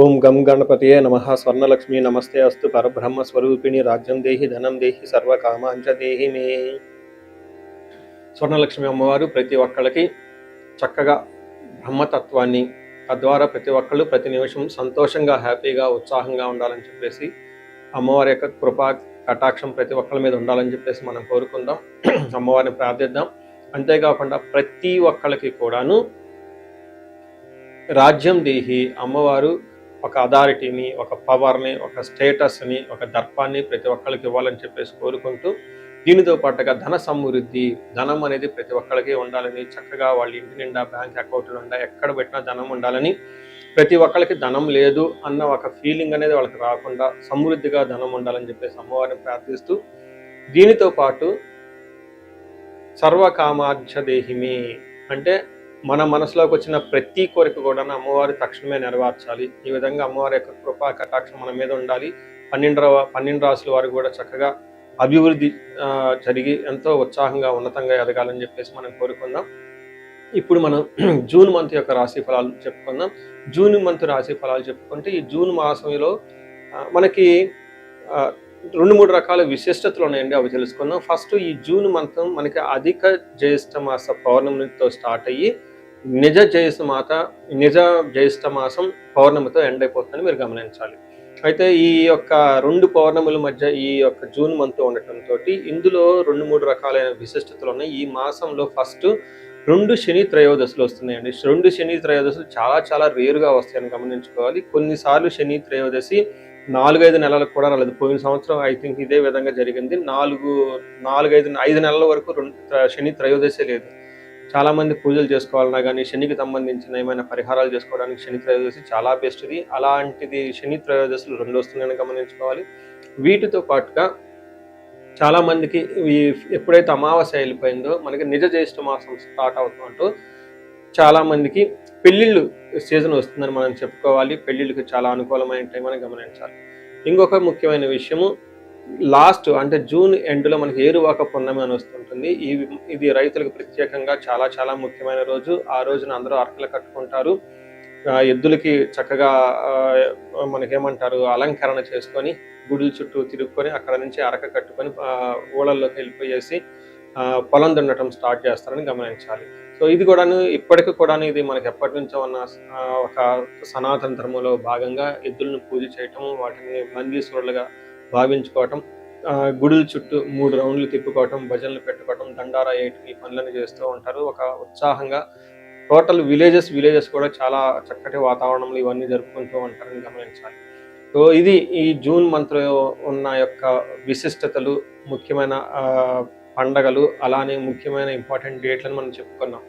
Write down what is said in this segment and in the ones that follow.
ఓం గం గణపతియే నమః. స్వర్ణలక్ష్మి నమస్తే అస్తు. పరబ్రహ్మ స్వరూపిణి రాజ్యం దేహి ధనం దేహి సర్వకామాంచ దేహి మే. స్వర్ణలక్ష్మి అమ్మవారు ప్రతి ఒక్కళ్ళకి చక్కగా బ్రహ్మతత్వాన్ని, తద్వారా ప్రతి ఒక్కళ్ళు ప్రతి నిమిషం సంతోషంగా, హ్యాపీగా, ఉత్సాహంగా ఉండాలని చెప్పేసి అమ్మవారి యొక్క కృపా కటాక్షం ప్రతి ఒక్కళ్ళ మీద ఉండాలని చెప్పేసి మనం కోరుకుందాం, అమ్మవారిని ప్రార్థిద్దాం. అంతేకాకుండా ప్రతి ఒక్కళ్ళకి కూడాను రాజ్యం దేహి అమ్మవారు ఒక అథారిటీని, ఒక పవర్ని, ఒక స్టేటస్ని, ఒక దర్పాన్ని ప్రతి ఒక్కరికి ఇవ్వాలని చెప్పేసి కోరుకుంటూ, దీనితో పాటుగా ధన సమృద్ధి, ధనం అనేది ప్రతి ఒక్కరికి ఉండాలని, చక్కగా వాళ్ళ ఇంటి నిండా బ్యాంక్ అకౌంట్లు ఉండా ఎక్కడ పెట్టినా ధనం ఉండాలని, ప్రతి ఒక్కరికి ధనం లేదు అన్న ఒక ఫీలింగ్ అనేది వాళ్ళకి రాకుండా సమృద్ధిగా ధనం ఉండాలని చెప్పేసి అమ్మవారిని ప్రార్థిస్తూ, దీనితో పాటు సర్వకామార్చ దేహిమి అంటే మన మనసులోకి వచ్చిన ప్రతి కోరిక కూడా అమ్మవారి తక్షణమే నెరవేర్చాలి. ఈ విధంగా అమ్మవారి యొక్క కృపా కటాక్షం మన మీద ఉండాలి. 12 రాసుల వారు కూడా చక్కగా అభివృద్ధి జరిగి ఎంతో ఉత్సాహంగా ఉన్నతంగా ఎదగాలని చెప్పేసి మనం కోరుకుందాం. ఇప్పుడు మనం జూన్ మంత్ యొక్క రాశి ఫలాలు చెప్పుకుందాం. జూన్ మంత్ రాశి ఫలాలు చెప్పుకుంటే ఈ జూన్ మాసంలో మనకి 2-3 రకాల విశిష్టతలు ఉన్నాయండి, అవి తెలుసుకుందాం. ఫస్ట్ ఈ జూన్ మంత్ మనకి అధిక జ్యేష్ఠ మాస పౌర్ణమితో స్టార్ట్ అయ్యి నిజ జ్యేష్ఠ మాసం పౌర్ణమితో ఎండ్ అయిపోతుందని మీరు గమనించాలి. అయితే ఈ యొక్క 2 పౌర్ణముల మధ్య ఈ యొక్క జూన్ మంత్ ఉండటంతో ఇందులో 2-3 రకాలైన విశిష్టతలు ఉన్నాయి. ఈ మాసంలో ఫస్ట్ 2 శని త్రయోదశులు వస్తున్నాయండి. 2 శని త్రయోదశులు చాలా చాలా రేరుగా వస్తాయని గమనించుకోవాలి. కొన్నిసార్లు శని త్రయోదశి 4-5 నెలలకు కూడా రాలేదు. పోయిన సంవత్సరం ఐ థింక్ ఇదే విధంగా జరిగింది. 5 నెలల వరకు శని త్రయోదశి లేదు. చాలా మంది పూజలు చేసుకోవాలన్నా కానీ, శనికి సంబంధించిన ఏమైనా పరిహారాలు చేసుకోవడానికి శని త్రయోదశి చాలా బెస్ట్ది. అలాంటిది శని త్రయోదశులు 2 వస్తున్నాయని గమనించుకోవాలి. వీటితో పాటుగా చాలా మందికి ఎప్పుడైతే అమావాస్య వెళ్ళిపోయిందో మనకి నిజ జ్యేష్ఠ మాసం స్టార్ట్ అవుతుంటూ చాలా మందికి పెళ్లిళ్ళు సీజన్ వస్తుందని మనం చెప్పుకోవాలి. పెళ్లిళ్ళకి చాలా అనుకూలమైన టైం అని గమనించాలి. ఇంకొక ముఖ్యమైన విషయము, లాస్ట్ అంటే జూన్ ఎండ్లో మనకి ఏరువాక పున్నమి అని వస్తుంటుంది. ఇది రైతులకు ప్రత్యేకంగా చాలా చాలా ముఖ్యమైన రోజు. ఆ రోజున అందరూ అరకలు కట్టుకుంటారు. ఎద్దులకి చక్కగా మనకేమంటారు అలంకరణ చేసుకొని గుడుల చుట్టూ తిరుగుకొని అక్కడ నుంచి అరక కట్టుకొని ఊళ్ళల్లోకి వెళ్ళిపోయేసి పొలం దున్నటం స్టార్ట్ చేస్తారని గమనించాలి. సో ఇది కూడాను ఇప్పటికి కూడాను ఇది మనకి ఎప్పటి నుంచో ఉన్న ఒక సనాతన ధర్మంలో భాగంగా ఎద్దులను పూజ చేయటం, వాటిని నందీశ్వరులుగా భావించుకోవటం, గుడుల చుట్టూ 3 రౌండ్లు తిప్పుకోవటం, భజనలు పెట్టుకోవటం, దండారా వేయటం, ఈ పనులను చేస్తూ ఉంటారు. ఒక ఉత్సాహంగా టోటల్ విలేజెస్ కూడా చాలా చక్కటి వాతావరణంలో ఇవన్నీ జరుపుకుంటూ ఉంటారని గమనించాలి. సో ఇది ఈ జూన్ మంత్లో ఉన్న యొక్క విశిష్టతలు, ముఖ్యమైన పండగలు, అలానే ముఖ్యమైన ఇంపార్టెంట్ డేట్లను మనం చెప్పుకున్నాం.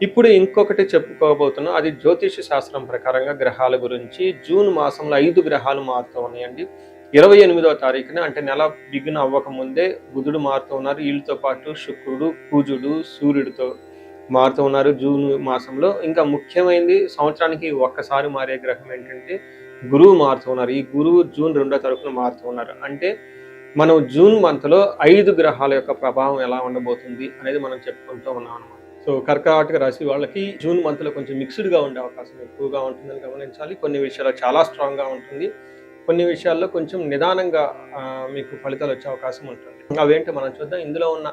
ఇప్పుడు ఇంకొకటి చెప్పుకోబోతున్నాం. అది జ్యోతిష శాస్త్రం ప్రకారంగా గ్రహాల గురించి. జూన్ మాసంలో 5 గ్రహాలు మారుతూ ఉన్నాయండి. 28వ తారీఖున అంటే నెల బిగిన అవ్వక ముందే బుధుడు మారుతూ ఉన్నారు. వీళ్ళతో పాటు శుక్రుడు, కుజుడు, సూర్యుడితో మారుతూ ఉన్నారు జూన్ మాసంలో. ఇంకా ముఖ్యమైనది సంవత్సరానికి ఒక్కసారి మారే గ్రహం ఏంటంటే గురువు మారుతూ ఉన్నారు. ఈ గురువు జూన్ 2వ తారీఖున మారుతూ ఉన్నారు. అంటే మనం జూన్ మంత్లో 5 గ్రహాల యొక్క ప్రభావం ఎలా ఉండబోతుంది అనేది మనం చెప్పుకుంటూ ఉన్నాం అన్నమాట. సో కర్కాటక రాశి వాళ్ళకి జూన్ మంత్లో కొంచెం మిక్స్డ్గా ఉండే అవకాశం ఎక్కువగా ఉంటుందని గమనించాలి. కొన్ని విషయాల్లో చాలా స్ట్రాంగ్గా ఉంటుంది, కొన్ని విషయాల్లో కొంచెం నిదానంగా మీకు ఫలితాలు వచ్చే అవకాశం ఉంటుంది. అవేంటి మనం చూద్దాం. ఇందులో ఉన్న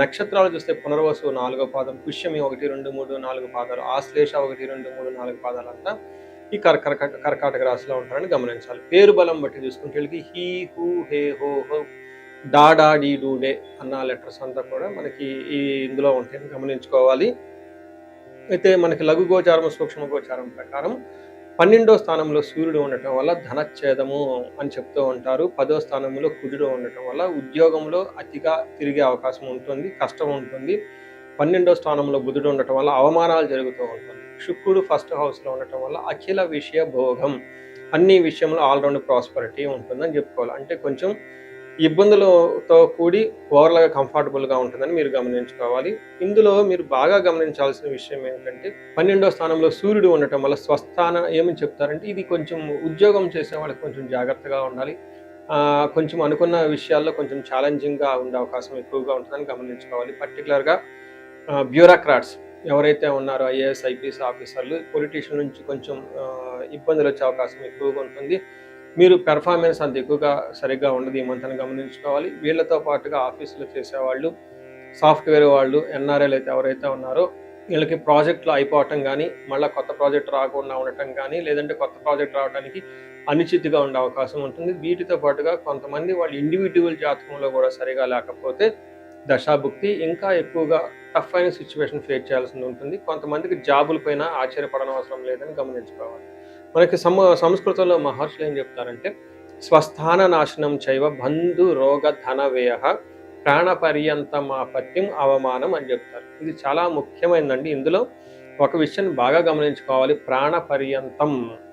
నక్షత్రాలు చూస్తే పునర్వసు 4వ పాదం, పుష్యమి 1, 2, 3, 4 పాదాలు, ఆశ్లేష 1, 2, 3, 4 పాదాలు అంతా ఈ కర్కాటక రాశిలో ఉంటారని గమనించాలి. పేరు బలం బట్టి చూసుకుంటే వీళ్ళకి హీ, హూ, హే, హో, హో, డా, డా, డీ, డూ, డే అన్న లెటర్స్ అంతా కూడా మనకి ఇందులో ఉంటాయని గమనించుకోవాలి. అయితే మనకి లఘు గోచారం, సూక్ష్మ గోచారం ప్రకారం 12వ స్థానంలో సూర్యుడు ఉండటం వల్ల ధనచ్ఛేదము అని చెప్తూ ఉంటారు. 10వ స్థానంలో కుజుడు ఉండటం వల్ల ఉద్యోగంలో అతిగా తిరిగే అవకాశం ఉంటుంది, కష్టం ఉంటుంది. 12వ స్థానంలో బుధుడు ఉండటం వల్ల అవమానాలు జరుగుతూ ఉంటుంది. శుక్రుడు ఫస్ట్ హౌస్లో ఉండటం వల్ల అఖిల విషయ భోగం, అన్ని విషయంలో ఆల్రౌండ్ ప్రాస్పరిటీ ఉంటుందని చెప్పుకోవాలి. అంటే కొంచెం ఇబ్బందులతో కూడి ఓవర్గా కంఫర్టబుల్గా ఉంటుందని మీరు గమనించుకోవాలి. ఇందులో మీరు బాగా గమనించాల్సిన విషయం ఏంటంటే 12వ స్థానంలో సూర్యుడు ఉండటం వల్ల స్వస్థాన ఏమని చెప్తారంటే ఇది కొంచెం ఉద్యోగం చేసే వాళ్ళకి కొంచెం జాగ్రత్తగా ఉండాలి. కొంచెం అనుకున్న విషయాల్లో కొంచెం ఛాలెంజింగ్గా ఉండే అవకాశం ఎక్కువగా ఉంటుందని గమనించుకోవాలి. పర్టికులర్గా బ్యూరోక్రాట్స్ ఎవరైతే ఉన్నారో ఐఏఎస్ ఐపీఎస్ ఆఫీసర్లు పొలిటీషియన్ నుంచి కొంచెం ఇబ్బందులు వచ్చే అవకాశం ఎక్కువగా ఉంటుంది. మీరు పెర్ఫార్మెన్స్ అంత ఎక్కువగా సరిగ్గా ఉండదు ఈ మంత్ అని గమనించుకోవాలి. వీళ్ళతో పాటుగా ఆఫీసులో చేసేవాళ్ళు, సాఫ్ట్వేర్ వాళ్ళు, ఎన్ఆర్ఐలు అయితే ఎవరైతే ఉన్నారో వీళ్ళకి ప్రాజెక్టులు అయిపోవటం కానీ, మళ్ళీ కొత్త ప్రాజెక్ట్ రాకుండా ఉండటం కానీ, లేదంటే కొత్త ప్రాజెక్ట్ రావడానికి అనిశ్చితిగా ఉండే అవకాశం ఉంటుంది. వీటితో పాటుగా కొంతమంది వాళ్ళ ఇండివిజువల్ జాతకంలో కూడా సరిగా లేకపోతే దశాభుక్తి ఇంకా ఎక్కువగా టఫ్ అయిన సిచ్యువేషన్ ఫేస్ చేయాల్సి ఉంటుంది. కొంతమందికి జాబుల పైన ఆశ్చర్యపడనవసరం లేదని గమనించుకోవాలి. మనకి సంస్కృతంలో మహర్షులు ఏం చెప్తారంటే, స్వస్థాన నాశనం చైవ బంధు రోగ ధన వ్యయ ప్రాణపర్యంతమాపత్యం అవమానం అని చెప్తారు. ఇది చాలా ముఖ్యమైనదండి. ఇందులో ఒక విషయాన్ని బాగా గమనించుకోవాలి.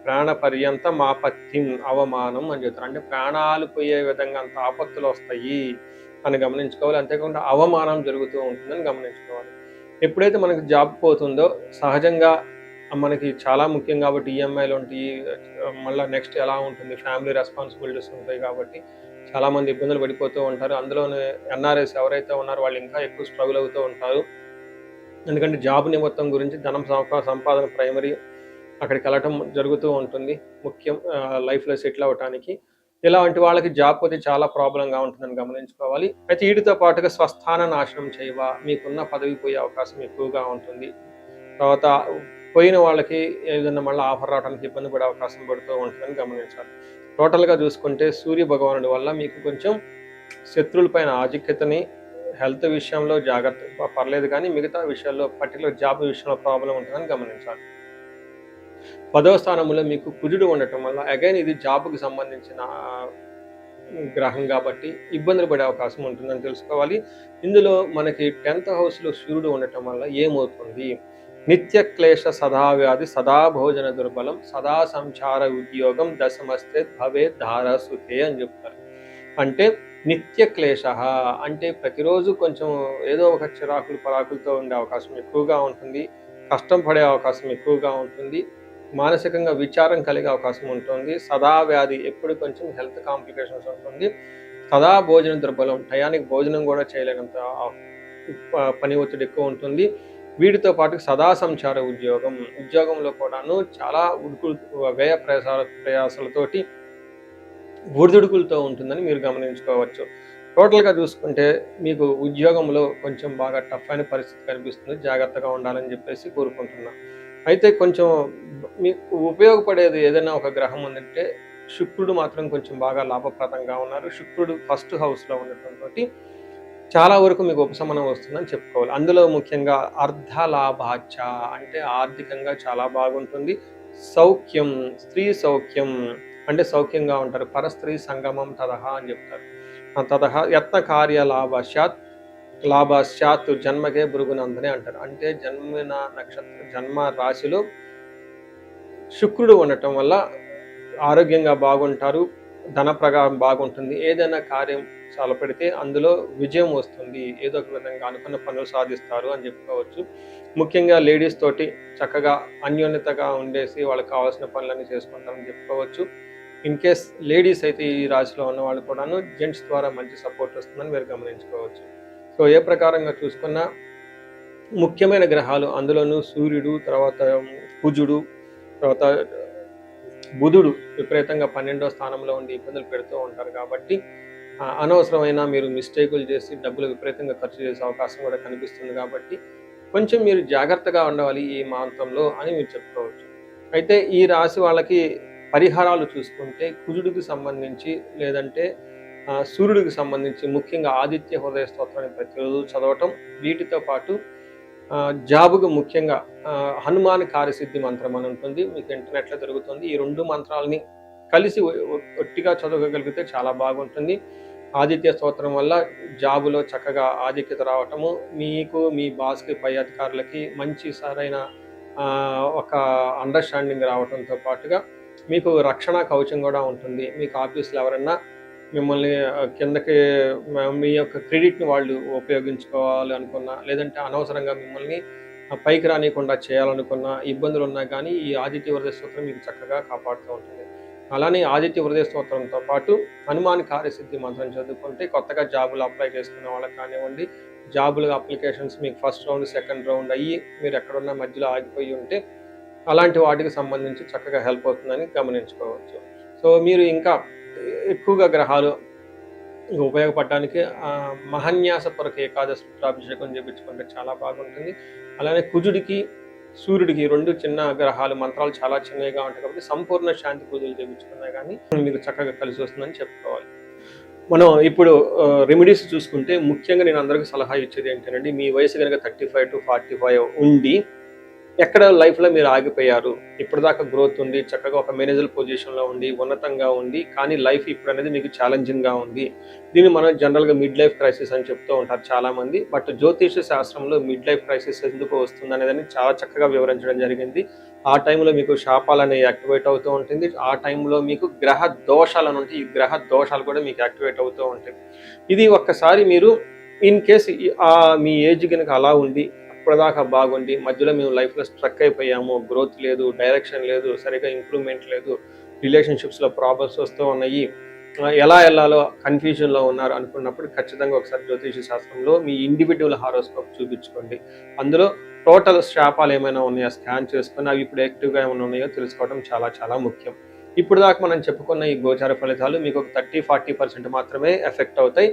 ప్రాణపర్యంతం ఆపత్యం అవమానం అని చెప్తారు. అంటే ప్రాణాలు పోయే విధంగా అంత ఆపత్తులు వస్తాయి అని గమనించుకోవాలి. అంతేకాకుండా అవమానం జరుగుతూ ఉంటుందని గమనించుకోవాలి. ఎప్పుడైతే మనకి జాబ్ పోతుందో సహజంగా మనకి చాలా ముఖ్యం కాబట్టి ఈఎంఐలు ఉంటాయి, మళ్ళీ నెక్స్ట్ ఎలా ఉంటుంది, ఫ్యామిలీ రెస్పాన్సిబిలిటీస్ ఉంటాయి కాబట్టి చాలామంది ఇబ్బందులు పడిపోతూ ఉంటారు. అందులోనే ఎన్ఆర్ఎస్ ఎవరైతే ఉన్నారో వాళ్ళు ఇంకా ఎక్కువ స్ట్రగుల్ అవుతూ ఉంటారు. ఎందుకంటే జాబ్ నిమిత్తం గురించి ధనం సంపాదన ప్రైమరీ అక్కడికి వెళ్ళటం జరుగుతూ ఉంటుంది ముఖ్యం లైఫ్లో సెటిల్ అవ్వటానికి. ఇలాంటి వాళ్ళకి జాబ్ పోతే చాలా ప్రాబ్లంగా ఉంటుందని గమనించుకోవాలి. అయితే వీటితో పాటుగా స్వస్థాన నాశనం చేయవా, మీకున్న పదవి పోయే అవకాశం ఎక్కువగా ఉంటుంది. తర్వాత పోయిన వాళ్ళకి ఏదైనా మళ్ళీ ఆఫర్ రావడానికి ఇబ్బంది పడే అవకాశం పడుతూ ఉంటుందని గమనించాలి. టోటల్గా చూసుకుంటే సూర్య భగవానుడి వల్ల మీకు కొంచెం శత్రువుల పైన ఆధిక్యతని, హెల్త్ విషయంలో జాగ్రత్త పర్లేదు కానీ మిగతా విషయాల్లో పర్టికులర్ జాబ్ విషయంలో ప్రాబ్లం ఉంటుందని గమనించాలి. 10వ స్థానంలో మీకు కుజుడు ఉండటం వల్ల అగైన్ ఇది జాబ్కి సంబంధించిన గ్రహం కాబట్టి ఇబ్బందులు పడే అవకాశం ఉంటుందని తెలుసుకోవాలి. ఇందులో మనకి 10th హౌస్లో సూర్యుడు ఉండటం వల్ల ఏమవుతుంది, నిత్య క్లేశ సదా వ్యాధి సదా భోజన దుర్బలం సదా సంచార ఉద్యోగం దశమస్తే భవే ధారాసుతే అని చెప్తారు. అంటే నిత్య క్లేశ అంటే ప్రతిరోజు కొంచెం ఏదో ఒక చిరాకులు పరాకులతో ఉండే అవకాశం ఎక్కువగా ఉంటుంది, కష్టం పడే అవకాశం ఎక్కువగా ఉంటుంది, మానసికంగా విచారం కలిగే అవకాశం ఉంటుంది, సదా వ్యాధి ఎప్పుడు కొంచెం హెల్త్ కాంప్లికేషన్స్ ఉంటుంది, సదా భోజన దుర్బలం టయానికి భోజనం కూడా చేయలేనంత పని ఒత్తిడి ఎక్కువ ఉంటుంది. వీటితో పాటు సదా సంచార ఉద్యోగంలో కూడాను చాలా వ్యయ ప్రయాసాలతోటి ఒడిదుడుకులతో ఉంటుందని మీరు గమనించుకోవచ్చు. టోటల్గా చూసుకుంటే మీకు ఉద్యోగంలో కొంచెం బాగా టఫ్ అయిన పరిస్థితి కనిపిస్తుంది, జాగ్రత్తగా ఉండాలని చెప్పేసి కోరుకుంటున్నాను. అయితే కొంచెం మీకు ఉపయోగపడేది ఏదైనా ఒక గ్రహం ఉందంటే శుక్రుడు మాత్రం కొంచెం బాగా లాభప్రదంగా ఉన్నారు. శుక్రుడు ఫస్ట్ హౌస్లో ఉండటంతో చాలా వరకు మీకు ఉపశమనం వస్తుందని చెప్పుకోవాలి. అందులో ముఖ్యంగా అర్ధలాభాచ అంటే ఆర్థికంగా చాలా బాగుంటుంది. సౌఖ్యం, స్త్రీ సౌఖ్యం అంటే సౌఖ్యంగా ఉంటారు. పరస్త్రీ సంగమం తదహ అని చెప్తారు. తదహ యత్న కార్య లాభాశ్చాత్ జన్మకే భృగునందనే అంటారు. అంటే జన్మిన నక్షత్ర జన్మ రాశిలో శుక్రుడు ఉండటం వల్ల ఆరోగ్యంగా బాగుంటారు, ధన ప్రకారం బాగుంటుంది. ఏదైనా కార్యం తలపెడితే అందులో విజయం వస్తుంది, ఏదో ఒక విధంగా అనుకున్న పనులు సాధిస్తారు అని చెప్పుకోవచ్చు. ముఖ్యంగా లేడీస్ తోటి చక్కగా అన్యోన్యతగా ఉండేసి వాళ్ళకి కావాల్సిన పనులన్నీ చేసుకుంటారని చెప్పుకోవచ్చు. ఇన్ కేస్ లేడీస్ అయితే ఈ రాశిలో ఉన్న వాళ్ళు కూడాను జెంట్స్ ద్వారా మంచి సపోర్ట్ వస్తుందని మీరు గమనించుకోవచ్చు. సో ఏ ప్రకారంగా చూసుకున్నా ముఖ్యమైన గ్రహాలు అందులోనూ సూర్యుడు, తర్వాత కుజుడు, తర్వాత బుధుడు విపరీతంగా 12వ స్థానంలో ఉండి ఇబ్బందులు పెడుతూ ఉంటారు కాబట్టి అనవసరమైన మీరు మిస్టేకులు చేసి డబ్బులు విపరీతంగా ఖర్చు చేసే అవకాశం కూడా కనిపిస్తుంది. కాబట్టి కొంచెం మీరు జాగ్రత్తగా ఉండవాలి ఈ మాంతంలో అని మీరు చెప్పుకోవచ్చు. అయితే ఈ రాశి వాళ్ళకి పరిహారాలు చూసుకుంటే కుజుడికి సంబంధించి లేదంటే సూర్యుడికి సంబంధించి ముఖ్యంగా ఆదిత్య హృదయ స్తోత్రాన్ని ప్రతిరోజు చదవటం, వీటితో పాటు జాబుకు ముఖ్యంగా హనుమాన్ కార్యసిద్ధి మంత్రం అని ఉంటుంది, మీకు ఇంటర్నెట్లో దొరుకుతుంది. ఈ 2 మంత్రాలని కలిసి ఒట్టిగా చదవగలిగితే చాలా బాగుంటుంది. ఆదిత్య స్తోత్రం వల్ల జాబులో చక్కగా ఆధిక్యత రావటము, మీకు మీ బాస్కి పై అధికారులకి మంచి సరైన ఒక అండర్స్టాండింగ్ రావడంతో పాటుగా మీకు రక్షణ కవచం కూడా ఉంటుంది. మీకు ఆఫీసులో ఎవరన్నా మిమ్మల్ని కిందకి మీ యొక్క క్రెడిట్ని వాళ్ళు ఉపయోగించుకోవాలి అనుకున్నా, లేదంటే అనవసరంగా మిమ్మల్ని పైకి రానియకుండా చేయాలనుకున్న ఇబ్బందులు ఉన్నా కానీ ఈ ఆదిత్య హృదయ స్తోత్రం మీకు చక్కగా కాపాడుతూ ఉంటుంది. అలానే ఆదిత్య హృదయ స్తోత్రంతో పాటు హనుమాన్ కార్యసిద్ధి మంత్రం చదువుకుంటే కొత్తగా జాబులు అప్లై చేసుకున్న వాళ్ళకి కానివ్వండి, జాబులు అప్లికేషన్స్ మీకు ఫస్ట్ రౌండ్ సెకండ్ రౌండ్ అయ్యి మీరు ఎక్కడున్న మధ్యలో ఆగిపోయి ఉంటే అలాంటి వాటికి సంబంధించి చక్కగా హెల్ప్ అవుతుందని గమనించుకోవచ్చు. సో మీరు ఇంకా ఎక్కువగా గ్రహాలు ఉపయోగపడడానికి మహాన్యాసపరక ఏకాదశి రుద్రాభిషేకం చేయించుకుంటే చాలా బాగుంటుంది. అలానే కుజుడికి సూర్యుడికి 2 చిన్న గ్రహాలు మంత్రాలు చాలా చిన్నవిగా ఉంటాయి కాబట్టి సంపూర్ణ శాంతి పూజలు చేయించుకున్నా కానీ మీకు చక్కగా కలిసి వస్తుందని చెప్పుకోవాలి. మనం ఇప్పుడు రెమెడీస్ చూసుకుంటే ముఖ్యంగా నేను అందరికీ సలహా ఇచ్చేది ఏంటంటే మీ వయసు కనుక 35 to 45 ఉండి ఎక్కడ లైఫ్లో మీరు ఆగిపోయారు, ఇప్పటిదాకా గ్రోత్ ఉంది, చక్కగా ఒక మేనేజర్ పొజిషన్లో ఉండి ఉన్నతంగా ఉంది, కానీ లైఫ్ ఇప్పుడు అనేది మీకు ఛాలెంజింగ్గా ఉంది. దీన్ని మనం జనరల్గా మిడ్ లైఫ్ క్రైసిస్ అని చెప్తూ ఉంటారు చాలామంది. బట్ జ్యోతిష శాస్త్రంలో మిడ్ లైఫ్ క్రైసిస్ ఎందుకు వస్తుంది అనేదాన్ని చాలా చక్కగా వివరించడం జరిగింది. ఆ టైంలో మీకు శాపాలు అనేవి యాక్టివేట్ అవుతూ ఉంటుంది. ఆ టైంలో మీకు గ్రహ దోషాలు అని ఉంటాయి, ఈ గ్రహ దోషాలు కూడా మీకు యాక్టివేట్ అవుతూ ఉంటాయి. ఇది ఒక్కసారి మీరు ఇన్ కేస్ మీ ఏజ్ కనుక అలా ఉండి ఇప్పటిదాకా బాగుండి మధ్యలో మేము లైఫ్లో స్ట్రక్ అయిపోయాము, గ్రోత్ లేదు, డైరెక్షన్ లేదు, సరిగా ఇంప్రూవ్మెంట్ లేదు, రిలేషన్షిప్స్లో ప్రాబ్లమ్స్ వస్తూ ఉన్నాయి, ఎలా వెళ్ళాలో కన్ఫ్యూజన్లో ఉన్నారు అనుకున్నప్పుడు ఖచ్చితంగా ఒకసారి జ్యోతిష శాస్త్రంలో మీ ఇండివిడ్యువల్ హారోస్కోప్ చూపించుకోండి. అందులో టోటల్ శాపాలు ఏమైనా ఉన్నాయో స్కాన్ చేసుకొని అవి ఇప్పుడు యాక్టివ్గా ఏమైనా ఉన్నాయో తెలుసుకోవడం చాలా చాలా ముఖ్యం. ఇప్పుడు దాకా మనం చెప్పుకున్న ఈ గోచార ఫలితాలు మీకు ఒక 30-40% మాత్రమే ఎఫెక్ట్ అవుతాయి.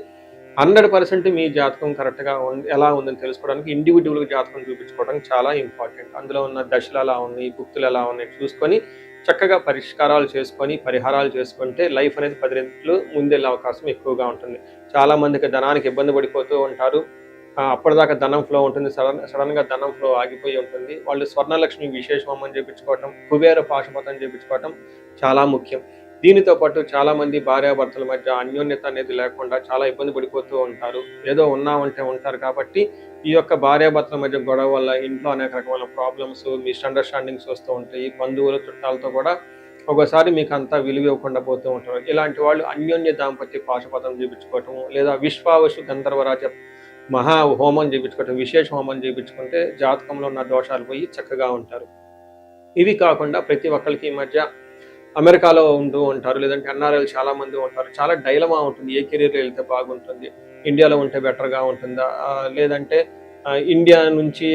100% మీ జాతకం కరెక్ట్గా ఎలా ఉందని తెలుసుకోవడానికి ఇండివిజువల్గా జాతకం చూపించుకోవడం చాలా ఇంపార్టెంట్. అందులో ఉన్న దశలు ఎలా ఉన్నాయి, భుక్తులు ఎలా ఉన్నాయి చూసుకొని చక్కగా పరిష్కారాలు చేసుకొని పరిహారాలు చేసుకుంటే లైఫ్ అనేది 10 రెట్లు ముందెళ్ళే అవకాశం ఎక్కువగా ఉంటుంది. చాలామందికి ధనానికి ఇబ్బంది పడిపోతూ ఉంటారు. అప్పటిదాకా ధనం ఫ్లో ఉంటుంది, సడన్గా ధనం ఫ్లో ఆగిపోయి ఉంటుంది. వాళ్ళు స్వర్ణలక్ష్మి విశేష హోమం చేయించుకోవటం, కుబేర పాశుపతం చేయించుకోవటం చాలా ముఖ్యం. దీనితో పాటు చాలామంది భార్యాభర్తల మధ్య అన్యోన్యత అనేది లేకుండా చాలా ఇబ్బంది పడిపోతూ ఉంటారు. ఏదో ఉన్నామంటే ఉంటారు కాబట్టి ఈ యొక్క భార్యాభర్తల మధ్య గొడవ వల్ల ఇంట్లో అనేక రకమైన ప్రాబ్లమ్స్, మిస్అండర్స్టాండింగ్స్ వస్తూ ఉంటాయి. బంధువులు చుట్టాలతో కూడా ఒకసారి మీకు అంతా విలువ ఇవ్వకుండా పోతూ ఉంటారు. ఇలాంటి వాళ్ళు అన్యోన్య దాంపత్య పాశుపతం చేయించుకోవటం లేదా విశ్వావసు గంధర్వరాజ మహా హోమం చేయించుకోవటం, విశేష హోమం చేయించుకుంటే జాతకంలో ఉన్న దోషాలు పోయి చక్కగా ఉంటారు. ఇవి కాకుండా ప్రతి ఒక్కరికి ఈ మధ్య అమెరికాలో ఉంటూ ఉంటారు, లేదంటే ఎన్ఆర్ఐలు చాలా మంది ఉంటారు. చాలా డైలమా ఉంటుంది, ఏ కెరీర్లో వెళ్తే బాగుంటుంది, ఇండియాలో ఉంటే బెటర్గా ఉంటుందా, లేదంటే ఇండియా నుంచి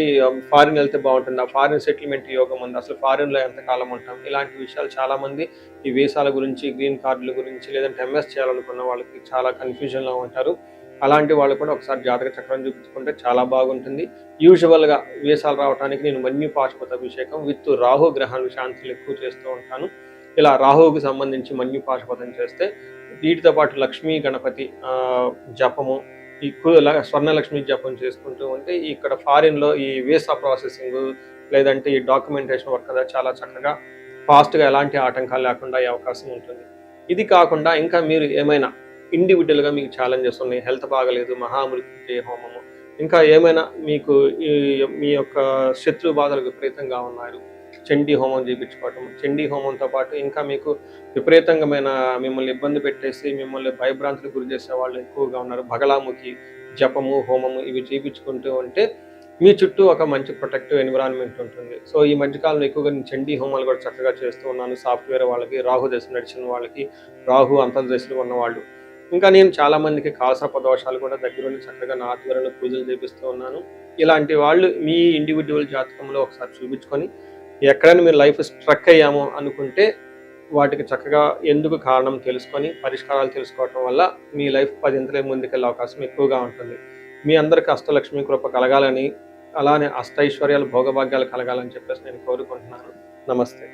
ఫారిన్ వెళ్తే బాగుంటుందా, ఫారిన్ సెటిల్మెంట్ యోగం ఉంది, అసలు ఫారిన్లో ఎంతకాలం ఉంటాం, ఇలాంటి విషయాలు చాలామంది ఈ వీసాల గురించి, గ్రీన్ కార్డుల గురించి, లేదంటే ఎంఎస్ చేయాలనుకున్న వాళ్ళకి చాలా కన్ఫ్యూజన్లో ఉంటారు. అలాంటి వాళ్ళు కూడా ఒకసారి జాతక చక్రం చూపించుకుంటే చాలా బాగుంటుంది. యూజువల్గా వీసాలు రావడానికి నేను మన్యు పాశుపత అభిషేకం విత్ రాహు గ్రహాలు శాంతులు ఎక్కువ చేస్తూ ఉంటాను. ఇలా రాహువుకి సంబంధించి మన్యు పాశుపతం చేస్తే వీటితో పాటు లక్ష్మీ గణపతి జపము, ఈ స్వర్ణలక్ష్మి జపం చేసుకుంటూ ఉంటే ఇక్కడ ఫారిన్లో ఈ వీసా ప్రాసెసింగ్ లేదంటే ఈ డాక్యుమెంటేషన్ వర్క్ కదా చాలా చక్కగా ఫాస్ట్గా ఎలాంటి ఆటంకాలు లేకుండా అయ్యే అవకాశం ఉంటుంది. ఇది కాకుండా ఇంకా మీరు ఏమైనా ఇండివిజువల్గా మీకు ఛాలెంజెస్ ఉన్నాయి, హెల్త్ బాగలేదు, మహామృత్యుంజయ హోమము, ఇంకా ఏమైనా మీకు మీ యొక్క శత్రు బాధలు విపరీతంగా ఉన్నారు, చండీ హోమం చేయించుకోవటం, చండీ హోమంతో పాటు ఇంకా మీకు విపరీతంగా మిమ్మల్ని ఇబ్బంది పెట్టేసి మిమ్మల్ని భయభ్రాంతులకు గురి చేసే వాళ్ళు ఎక్కువగా ఉన్నారు, బగలాముఖి జపము హోమము ఇవి చేయించుకుంటూ ఉంటే మీ చుట్టూ ఒక మంచి ప్రొటెక్టివ్ ఎన్విరాన్మెంట్ ఉంటుంది. సో ఈ మధ్యకాలంలో ఎక్కువగా నేను చండీ హోమాలు కూడా చక్కగా చేస్తూ ఉన్నాను. సాఫ్ట్వేర్ వాళ్ళకి, రాహు దశ నడిచిన వాళ్ళకి, రాహు అంతర్దశలు ఉన్న వాళ్ళు, ఇంకా నేను చాలామందికి కాలసర్ప దోషాలు కూడా దగ్గరుండి చక్కగా నా ఆధ్వర్యంలో పూజలు చేపిస్తూ ఉన్నాను. ఇలాంటి వాళ్ళు మీ ఇండివిజువల్ జాతకంలో ఒకసారి చూపించుకొని ఎక్కడైనా మీరు లైఫ్ స్ట్రక్ అయ్యాము అనుకుంటే వాటికి చక్కగా ఎందుకు కారణం తెలుసుకొని పరిష్కారాలు తెలుసుకోవటం వల్ల మీ లైఫ్ 10 ఇంతలే ముందుకెళ్ళే అవకాశం ఎక్కువగా ఉంటుంది. మీ అందరికీ అష్టలక్ష్మి కృప కలగాలని, అలానే అష్టైశ్వర్యాలు భోగభాగ్యాలు కలగాలని చెప్పేసి నేను కోరుకుంటున్నాను. నమస్తే.